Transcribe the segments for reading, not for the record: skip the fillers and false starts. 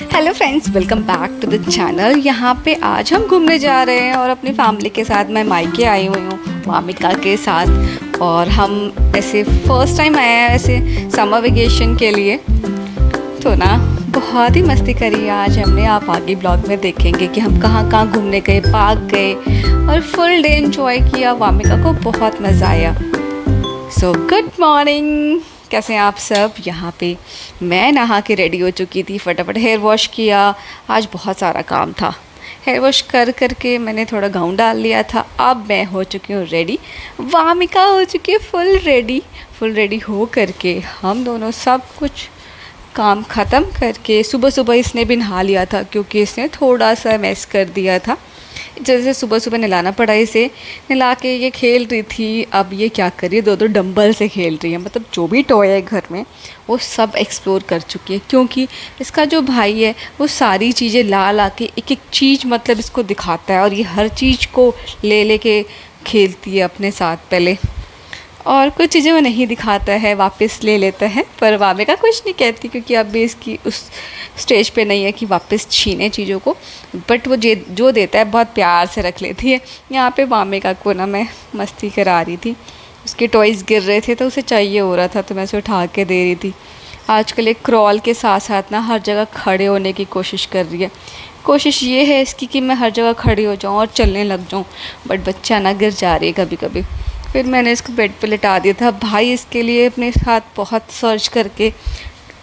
Hello friends, welcome back to the channel. यहाँ पे आज हम घूमने जा रहे हैं और अपनी फैमिली के साथ। मैं मायके आई हुई हूँ वामिका के साथ, और हम ऐसे फर्स्ट टाइम आए हैं ऐसे समर वेकेशन के लिए। तो ना बहुत ही मस्ती करी आज हमने। आप आगे ब्लॉग में देखेंगे कि हम कहाँ कहाँ घूमने गए, पार्क गए और फुल डे एंजॉय किया। वामिका को बहुत मज़ा आया। सो गुड मॉर्निंग, कैसे हैं आप सब। यहाँ पे मैं नहा के रेडी हो चुकी थी, फटाफट हेयर वॉश किया। आज बहुत सारा काम था। हेयर वॉश करके मैंने थोड़ा गाउन डाल लिया था। अब मैं हो चुकी हूँ रेडी। वामिका हो चुकी है फुल रेडी हो करके हम दोनों सब कुछ काम ख़त्म करके सुबह सुबह इसने भी नहा लिया था, क्योंकि इसने थोड़ा सा मैस कर दिया था। जैसे सुबह सुबह नहलाना पड़ा इसे। नहला के ये खेल रही थी। अब ये क्या कर रही है, दो डंबल से खेल रही है। मतलब जो भी टॉय है घर में वो सब एक्सप्लोर कर चुकी है, क्योंकि इसका जो भाई है वो सारी चीज़ें ला के एक एक चीज़ मतलब इसको दिखाता है, और ये हर चीज़ को ले के खेलती है अपने साथ पहले। और कुछ चीज़ें वो नहीं दिखाता है, वापस ले लेता है। पर वामिका कुछ नहीं कहती, क्योंकि अब भी इसकी उस स्टेज पे नहीं है कि वापस छीने चीज़ों को। बट वो जो देता है बहुत प्यार से रख लेती है। यहाँ पे वामिका को ना मैं मस्ती करा रही थी। उसके टॉयज़ गिर रहे थे तो उसे चाहिए हो रहा था, तो मैं उसे उठा के दे रही थी। आजकल एक क्रॉल के साथ साथ ना हर जगह खड़े होने की कोशिश कर रही है। कोशिश ये है इसकी कि मैं हर जगह खड़ी हो जाऊँ और चलने लग जाऊँ, बट बच्चा ना गिर जा रही है कभी कभी। फिर मैंने इसको बेड पे लिटा दिया था। भाई इसके लिए अपने साथ बहुत सर्च करके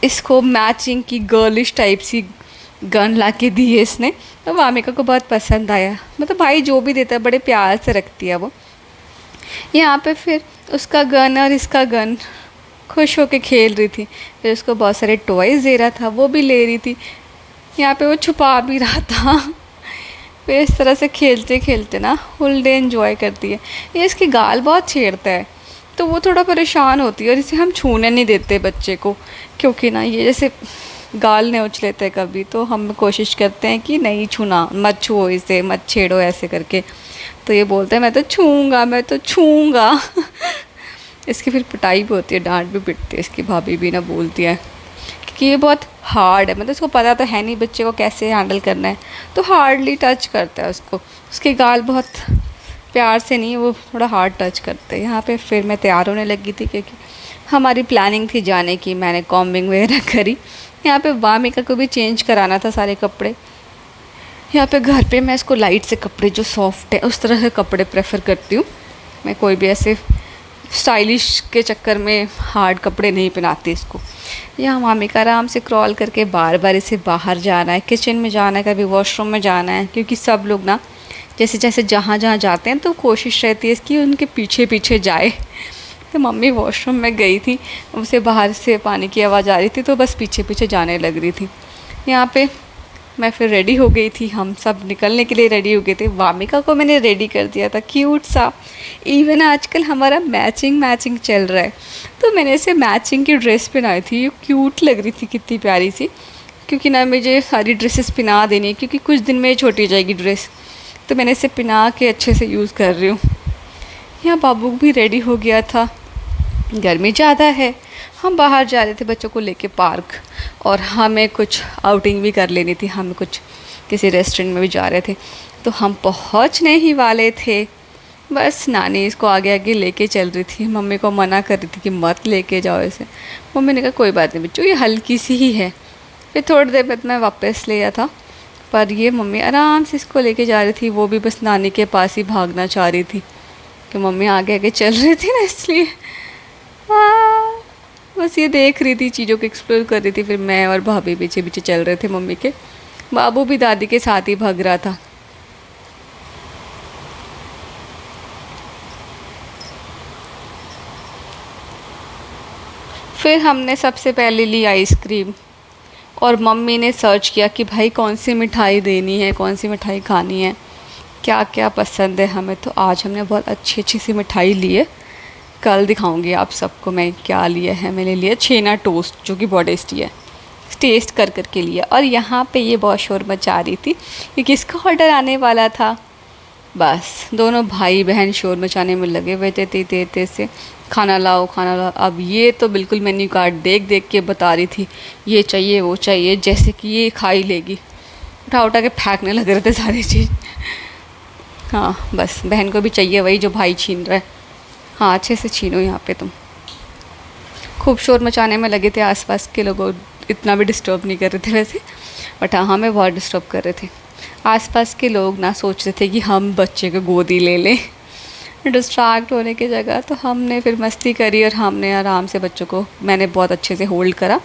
इसको मैचिंग की गर्लिश टाइप सी गन ला के दी है इसने। तो वामिका को बहुत पसंद आया। मतलब भाई जो भी देता है बड़े प्यार से रखती है वो। यहाँ पे फिर उसका गन और इसका गन खुश होके खेल रही थी। फिर उसको बहुत सारे टॉयज़ दे रहा था, वो भी ले रही थी। यहाँ पे वो छुपा भी रहा था। फिर इस तरह से खेलते खेलते ना फुल डे एंजॉय करती है। ये इसकी गाल बहुत छेड़ता है, तो वो थोड़ा परेशान होती है, और इसे हम छूने नहीं देते बच्चे को, क्योंकि ना ये जैसे गाल नोच लेते हैं कभी। तो हम कोशिश करते हैं कि नहीं छूना, मत छुओ इसे, मत छेड़ो ऐसे करके। तो ये बोलते हैं मैं तो छूँगा। इसकी फिर पिटाई भी होती है, डांट भी पिटती है इसकी भाभी भी ना, बोलती है कि ये बहुत हार्ड है। मतलब उसको पता तो है नहीं बच्चे को कैसे हैंडल करना है, तो हार्डली टच करता है उसको। उसके गाल बहुत प्यार से नहीं, वो थोड़ा हार्ड टच करते हैं। यहाँ पे फिर मैं तैयार होने लगी थी, क्योंकि हमारी प्लानिंग थी जाने की। मैंने कॉम्बिंग वगैरह करी। यहाँ पे वामिका को भी चेंज कराना था सारे कपड़े। यहाँ पे घर पे मैं इसको लाइट से कपड़े जो सॉफ्ट है उस तरह के कपड़े प्रेफर करती हूँ। मैं कोई भी ऐसे स्टाइलिश के चक्कर में हार्ड कपड़े नहीं पहनाती इसको। यहाँ वामिका आराम से क्रॉल करके बार बार इसे बाहर जाना है, किचन में जाना है, कभी वॉशरूम में जाना है, क्योंकि सब लोग ना जैसे जैसे जहाँ जाते हैं तो कोशिश रहती है इसकी उनके पीछे पीछे जाए। तो मम्मी वॉशरूम में गई थी, उसे बाहर से पानी की आवाज़ आ रही थी, तो बस पीछे पीछे जाने लग रही थी। यहाँ पे मैं फिर रेडी हो गई थी, हम सब निकलने के लिए रेडी हो गए थे। वामिका को मैंने रेडी कर दिया था क्यूट सा। इवन आजकल हमारा मैचिंग चल रहा है, तो मैंने इसे मैचिंग की ड्रेस पहनाई थी। ये क्यूट लग रही थी, कितनी प्यारी सी। क्योंकि ना मुझे सारी ड्रेसेस पहना देनी है, क्योंकि कुछ दिन में छोटी हो जाएगी ड्रेस, तो मैंने इसे पहना के अच्छे से यूज़ कर रही हूँ। यहाँ बाबू भी रेडी हो गया था। गर्मी ज़्यादा है, हम बाहर जा रहे थे बच्चों को लेके पार्क, और हमें कुछ आउटिंग भी कर लेनी थी। हम कुछ किसी रेस्टोरेंट में भी जा रहे थे, तो हम पहुंचने ही वाले थे। बस नानी इसको आगे आगे लेके चल रही थी। मम्मी को मना कर रही थी कि मत लेके जाओ इसे। मम्मी ने कहा कोई बात नहीं बच्चों, ये हल्की सी ही है। फिर थोड़ी देर बाद मैं वापस ले आया था, पर ये मम्मी आराम से इसको लेके जा रही थी। वो भी बस नानी के पास ही भागना चाह रही थी, कि मम्मी आगे आगे चल रही थी ना, इसलिए बस ये देख रही थी, चीज़ों को एक्सप्लोर कर रही थी। फिर मैं और भाभी पीछे पीछे चल रहे थे मम्मी के। बाबू भी दादी के साथ ही भाग रहा था। फिर हमने सबसे पहले ली आइसक्रीम, और मम्मी ने सर्च किया कि भाई कौन सी मिठाई देनी है, कौन सी मिठाई खानी है, क्या क्या पसंद है हमें। तो आज हमने बहुत अच्छी सी मिठाई ली है। कल दिखाऊंगी आप सबको मैं क्या लिया है। मैंने लिया छेना टोस्ट, जो कि बहुत टेस्टी है। टेस्ट कर लिया। और यहाँ पे ये बहुत शोर मचा रही थी, क्योंकि इसका ऑर्डर आने वाला था। बस दोनों भाई बहन शोर मचाने में लगे हुए थे तेज से। खाना लाओ खाना लाओ। अब ये तो बिल्कुल मेन्यू कार्ड देख देख के बता रही थी, ये चाहिए वो चाहिए, जैसे कि ये खा ही लेगी। उठा उठा के फेंकने लग रहे थे सारी चीज़। हाँ बस बहन को भी चाहिए वही जो भाई छीन रहा है। हाँ अच्छे से छीनो यहाँ पे तुम। खूब शोर मचाने में लगे थे, आसपास के लोग इतना भी डिस्टर्ब नहीं कर रहे थे वैसे, बट हाँ हमें बहुत डिस्टर्ब कर रहे थे। आसपास के लोग ना सोच रहे थे कि हम बच्चे को गोदी ले लें डिस्ट्रैक्ट होने की जगह। तो हमने फिर मस्ती करी और हमने आराम से बच्चों को, मैंने बहुत अच्छे से होल्ड करा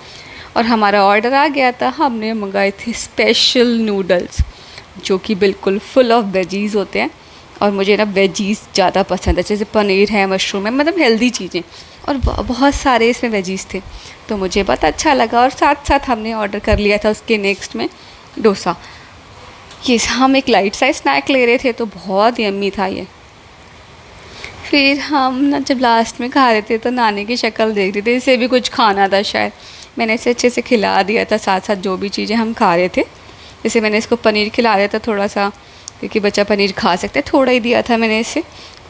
और हमारा ऑर्डर आ गया था। हमने मंगाए थे स्पेशल नूडल्स जो कि बिल्कुल फुल ऑफ वेजीज़ होते हैं, और मुझे ना वेजीज़ ज़्यादा पसंद है, जैसे पनीर है, मशरूम है, मतलब हेल्दी चीज़ें, और बहुत सारे इसमें वेजीज़ थे तो मुझे बहुत अच्छा लगा। और साथ साथ हमने ऑर्डर कर लिया था उसके नेक्स्ट में डोसा। ये हम एक लाइट साइज स्नैक ले रहे थे तो बहुत यम्मी था ये। फिर हम ना जब लास्ट में खा रहे थे तो नानी की शक्ल देख रही थी, इसे भी कुछ खाना था शायद, मैंने इसे अच्छे से खिला दिया था साथ साथ जो भी चीज़ें हम खा रहे थे। जैसे मैंने इसको पनीर खिला दिया था थोड़ा सा, क्योंकि बच्चा पनीर खा सकता है, थोड़ा ही दिया था मैंने इसे,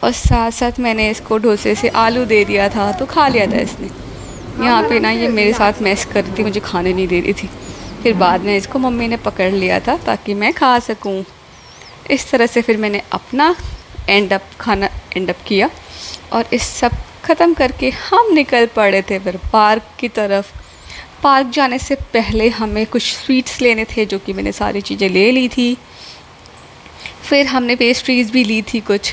और साथ साथ मैंने इसको डोसे से आलू दे दिया था तो खा लिया था इसने। यहाँ पे ना ये मेरे साथ मैस कर रही थी, मुझे खाने नहीं दे रही थी। फिर बाद में इसको मम्मी ने पकड़ लिया था ताकि मैं खा सकूँ। इस तरह से फिर मैंने अपना खाना एंड अप किया, और इस सब ख़त्म करके हम निकल पड़े थे फिर पार्क की तरफ। पार्क जाने से पहले हमें कुछ स्वीट्स लेने थे जो कि मैंने सारी चीज़ें ले ली थी। फिर हमने पेस्ट्रीज़ भी ली थी, कुछ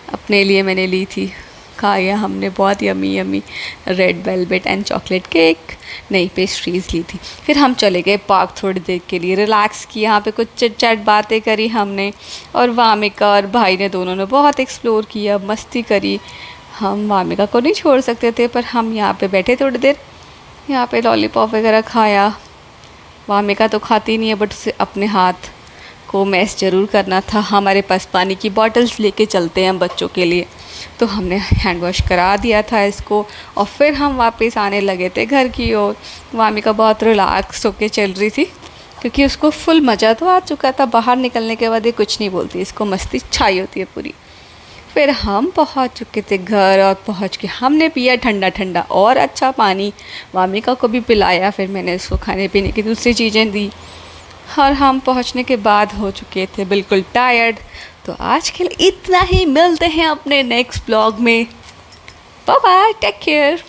अपने लिए मैंने ली थी, खाया हमने बहुत yummy yummy red velvet and chocolate cake, नई पेस्ट्रीज़ ली थी। फिर हम चले गए पार्क थोड़ी देर के लिए, रिलैक्स किया, यहाँ पे कुछ चिट चैट बातें करी हमने, और वामिका और भाई ने दोनों ने बहुत एक्सप्लोर किया, मस्ती करी। हम वामिका को नहीं छोड़ सकते थे, पर हम यहाँ पे बैठे थोड़ी देर, यहाँ पे लॉलीपॉप वगैरह खाया। वामिका तो खाती नहीं है, बट उसे अपने हाथ को मैस ज़रूर करना था। हमारे पास पानी की बॉटल्स लेके चलते हैं हम बच्चों के लिए, तो हमने हैंड वॉश करा दिया था इसको, और फिर हम वापस आने लगे थे घर की ओर। वामिका बहुत रिलैक्स होके चल रही थी क्योंकि उसको फुल मज़ा तो आ चुका था। बाहर निकलने के बाद ये कुछ नहीं बोलती, इसको मस्ती छाई होती है पूरी। फिर हम पहुंच चुके थे घर, और पहुंच के हमने पिया ठंडा ठंडा और अच्छा पानी, वामिका को भी पिलाया। फिर मैंने इसको खाने पीने की दूसरी चीज़ें दी, और हम पहुंचने के बाद हो चुके थे बिल्कुल टायर्ड। तो आज के लिए इतना ही, मिलते हैं अपने नेक्स्ट ब्लॉग में। Bye bye, take care.